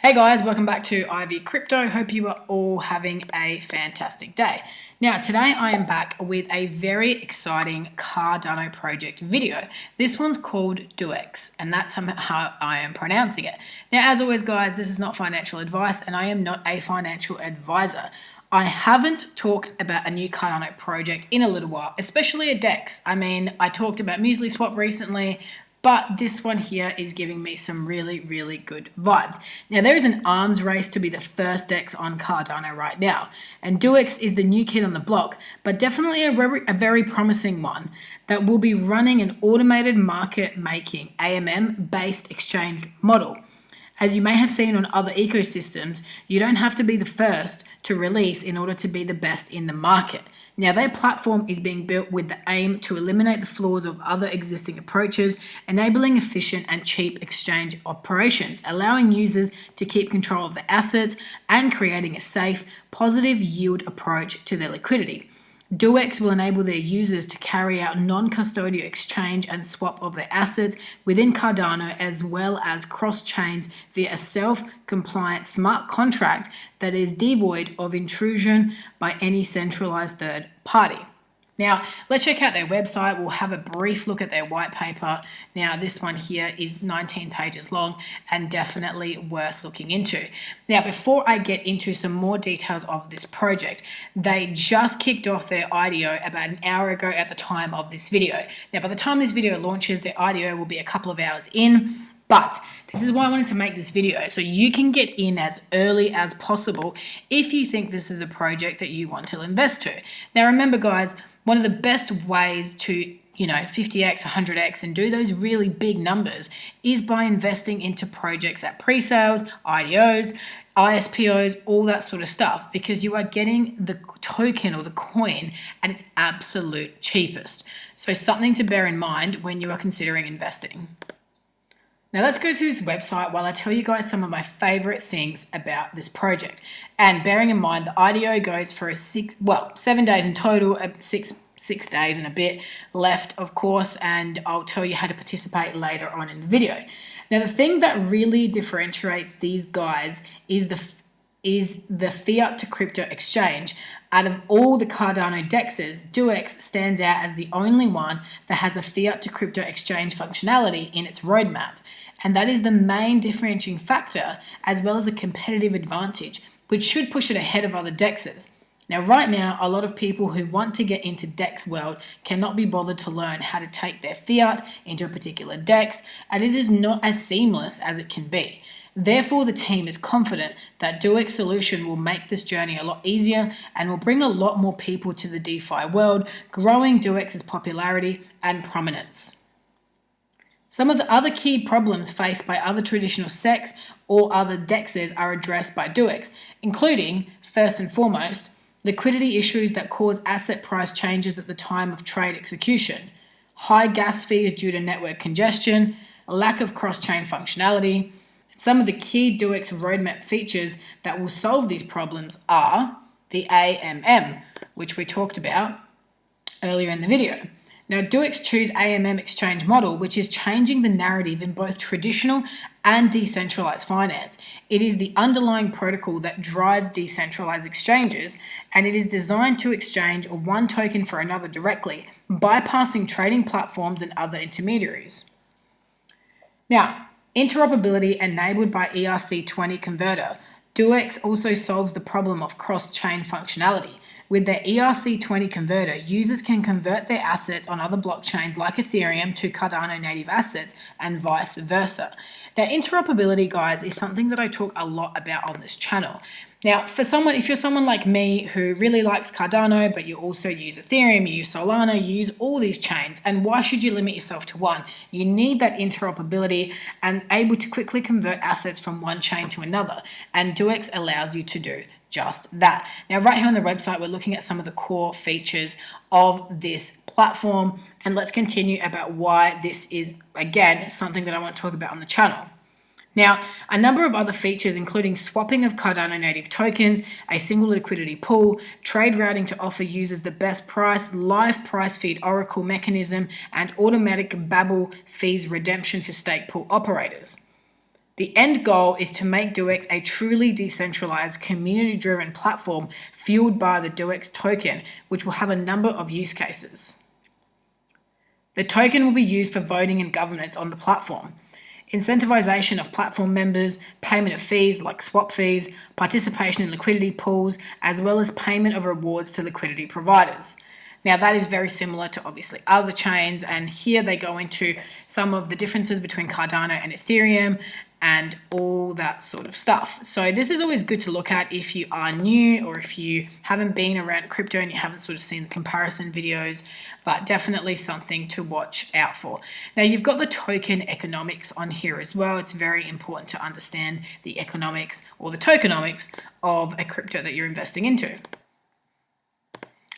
Hey guys, welcome back to Ivy Crypto. Hope you are all having a fantastic day. Now, today I am back with a very exciting Cardano project video. This one's called Duex, and that's how I am pronouncing it. Now, as always, guys, this is not financial advice, and I am not a financial advisor. I haven't talked about a new Cardano project in a little while, especially a Dex. I mean, I talked about Muesli Swap recently, but this one here is giving me some really, really good vibes. Now, there is an arms race to be the first Dex on Cardano right now. And Duex is the new kid on the block, but definitely a very promising one that will be running an automated market making AMM-based exchange model. As you may have seen on other ecosystems, you don't have to be the first to release in order to be the best in the market. Now, their platform is being built with the aim to eliminate the flaws of other existing approaches, enabling efficient and cheap exchange operations, allowing users to keep control of the assets and creating a safe, positive yield approach to their liquidity. Duex will enable their users to carry out non-custodial exchange and swap of their assets within Cardano, as well as cross-chains via a self-compliant smart contract that is devoid of intrusion by any centralized third party. Now, let's check out their website. We'll have a brief look at their white paper. Now, this one here is 19 pages long and definitely worth looking into. Now, before I get into some more details of this project, they just kicked off their IDO about an hour ago at the time of this video. Now, by the time this video launches, their IDO will be a couple of hours in. But this is why I wanted to make this video, so you can get in as early as possible if you think this is a project that you want to invest to. Now, remember, guys, one of the best ways to 50x, 100x and do those really big numbers is by investing into projects at pre-sales, IDOs, ISPOs, all that sort of stuff, because you are getting the token or the coin at its absolute cheapest. So something to bear in mind when you are considering investing. Now let's go through this website while I tell you guys some of my favorite things about this project. And bearing in mind, the IDO goes for 7 days in total, six days and a bit left, of course, and I'll tell you how to participate later on in the video. Now, the thing that really differentiates these guys is the fiat to crypto exchange. Out of all the Cardano dexes, Duex stands out as the only one that has a fiat to crypto exchange functionality in its roadmap. And that is the main differentiating factor, as well as a competitive advantage, which should push it ahead of other dexes. Now, right now, a lot of people who want to get into Dex world cannot be bothered to learn how to take their fiat into a particular Dex, and it is not as seamless as it can be. Therefore, the team is confident that Duex solution will make this journey a lot easier and will bring a lot more people to the DeFi world, growing Duex's popularity and prominence. Some of the other key problems faced by other traditional SECs or other DEXs are addressed by Duex, including, first and foremost, liquidity issues that cause asset price changes at the time of trade execution, high gas fees due to network congestion, a lack of cross-chain functionality. Some of the key Duex roadmap features that will solve these problems are the AMM, which we talked about earlier in the video. Now, Duex choose AMM exchange model, which is changing the narrative in both traditional and decentralized finance. It is the underlying protocol that drives decentralized exchanges, and it is designed to exchange one token for another directly, bypassing trading platforms and other intermediaries. Now, interoperability enabled by ERC20 converter. Duex also solves the problem of cross-chain functionality. With their ERC20 converter, users can convert their assets on other blockchains like Ethereum to Cardano native assets and vice versa. Now, interoperability, guys, is something that I talk a lot about on this channel. Now, if you're someone like me who really likes Cardano, but you also use Ethereum, you use Solana, you use all these chains, and why should you limit yourself to one? You need that interoperability and able to quickly convert assets from one chain to another, and Duex allows you to do just that. Now, right here on the website, we're looking at some of the core features of this platform, and let's continue about why this is, again, something that I want to talk about on the channel. Now, a number of other features, including swapping of Cardano native tokens, a single liquidity pool, trade routing to offer users the best price, live price feed oracle mechanism, and automatic Babel fees redemption for stake pool operators. The end goal is to make Duex a truly decentralized, community-driven platform fueled by the Duex token, which will have a number of use cases. The token will be used for voting and governance on the platform, incentivization of platform members, payment of fees like swap fees, participation in liquidity pools, as well as payment of rewards to liquidity providers. Now that is very similar to obviously other chains, and here they go into some of the differences between Cardano and Ethereum and all that sort of stuff. So this is always good to look at if you are new or if you haven't been around crypto and you haven't sort of seen the comparison videos, but definitely something to watch out for. Now you've got the token economics on here as well. It's very important to understand the economics or the tokenomics of a crypto that you're investing into.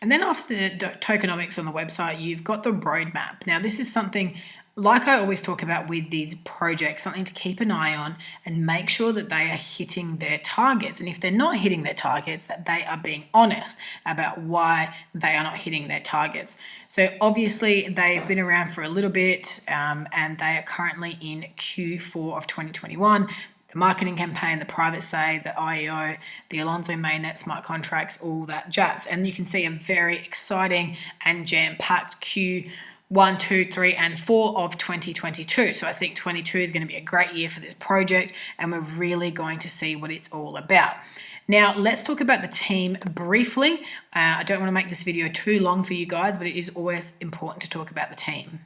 And then after the tokenomics on the website, you've got the roadmap. Now, this is something, like I always talk about with these projects, something to keep an eye on and make sure that they are hitting their targets. And if they're not hitting their targets, that they are being honest about why they are not hitting their targets. So obviously, they've been around for a little bit and they are currently in Q4 of 2021. The marketing campaign, the private say, the IEO, the Alonzo mainnet smart contracts, all that jazz. And you can see a very exciting and jam-packed Q1, 2, 3, and 4 of 2022. So I think 22 is going to be a great year for this project, and we're really going to see what it's all about. Now, let's talk about the team briefly. I don't want to make this video too long for you guys, but it is always important to talk about the team.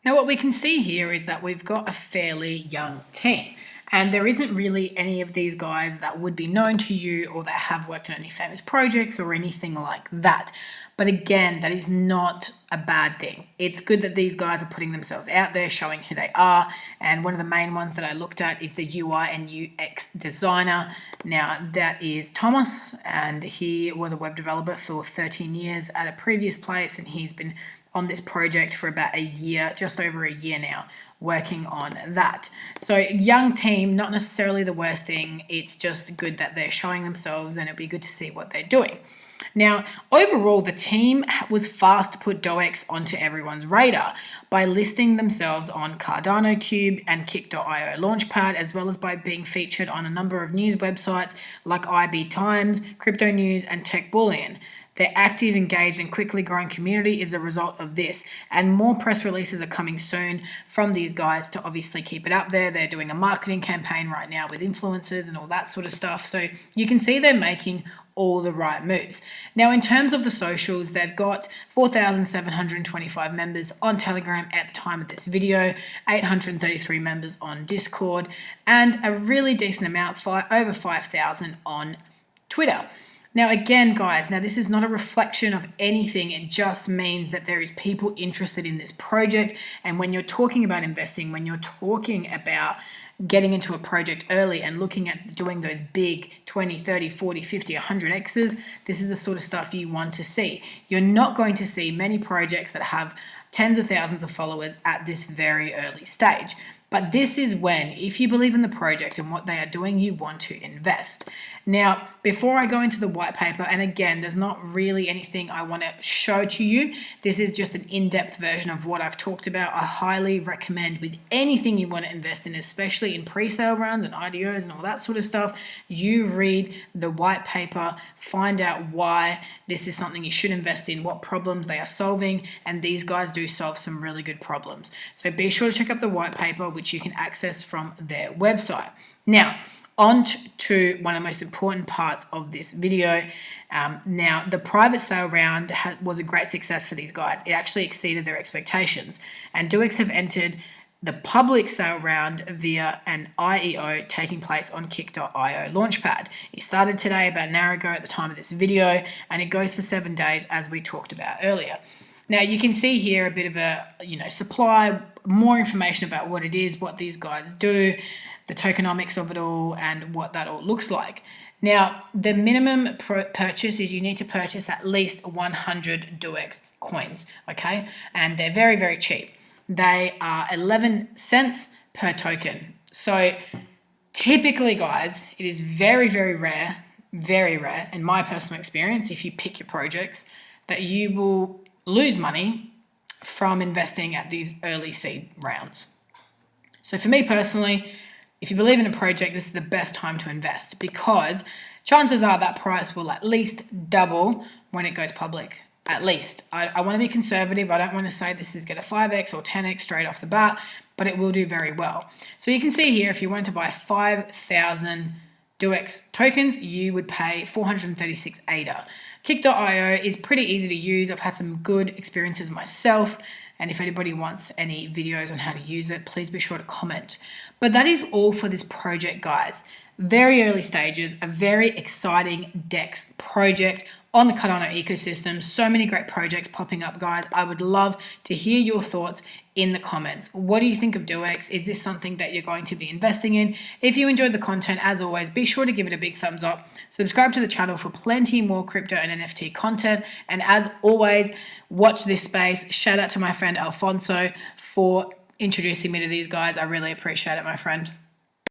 Now, what we can see here is that we've got a fairly young team. And there isn't really any of these guys that would be known to you or that have worked on any famous projects or anything like that. But again, that is not a bad thing. It's good that these guys are putting themselves out there, showing who they are. And one of the main ones that I looked at is the UI and UX designer. Now, that is Thomas, and he was a web developer for 13 years at a previous place, and he's been on this project for about a year, just over a year now, working on that. So young team, not necessarily the worst thing. It's just good that they're showing themselves, and it'll be good to see what they're doing. Now, overall, the team was fast to put Doex onto everyone's radar by listing themselves on Cardano Cube and Kick.io Launchpad, as well as by being featured on a number of news websites like IB Times, Crypto News, and Tech Bullion. Their active, engaged, and quickly growing community is a result of this, and more press releases are coming soon from these guys to obviously keep it up there. They're doing a marketing campaign right now with influencers and all that sort of stuff, so you can see they're making all the right moves. Now, in terms of the socials, they've got 4,725 members on Telegram at the time of this video, 833 members on Discord, and a really decent amount, over 5,000 on Twitter. Now, again, guys, this is not a reflection of anything. It just means that there is people interested in this project. And when you're talking about investing, when you're talking about getting into a project early and looking at doing those big 20, 30, 40, 50, 100Xs, this is the sort of stuff you want to see. You're not going to see many projects that have tens of thousands of followers at this very early stage. But this is when, if you believe in the project and what they are doing, you want to invest. Now, before I go into the white paper, and again, there's not really anything I want to show to you. This is just an in-depth version of what I've talked about. I highly recommend with anything you want to invest in, especially in pre-sale rounds and IDOs and all that sort of stuff, you read the white paper, find out why this is something you should invest in, what problems they are solving, and these guys do solve some really good problems. So be sure to check out the white paper, which you can access from their website. Now, on to one of the most important parts of this video. Now, the private sale round was a great success for these guys. It actually exceeded their expectations. And Duex have entered the public sale round via an IEO taking place on Kick.io Launchpad. It started today, about an hour ago at the time of this video, and it goes for 7 days, as we talked about earlier. Now, you can see here a bit of a supply, more information about what it is, what these guys do, the tokenomics of it all, and what that all looks like. Now, the minimum purchase is you need to purchase at least 100 Duex coins, okay? And they're very, very cheap. They are 11 cents per token. So typically, guys, it is very, very rare, in my personal experience, if you pick your projects, that you will lose money from investing at these early seed rounds. So for me personally, if you believe in a project, this is the best time to invest, because chances are that price will at least double when it goes public. At least. I want to be conservative. I don't want to say this is going to 5x or 10x straight off the bat, but it will do very well. So you can see here, if you wanted to buy 5,000 Duex tokens, you would pay 436 ADA. Kick.io is pretty easy to use. I've had some good experiences myself, and if anybody wants any videos on how to use it, please be sure to comment. But that is all for this project, guys. Very early stages, a very exciting DEX project on the Cardano ecosystem. So many great projects popping up, guys. I would love to hear your thoughts in the comments. What do you think of Duex? Is this something that you're going to be investing in? If you enjoyed the content, as always, be sure to give it a big thumbs up. Subscribe to the channel for plenty more crypto and NFT content. And as always, watch this space. Shout out to my friend Alfonso for introducing me to these guys. I really appreciate it, my friend.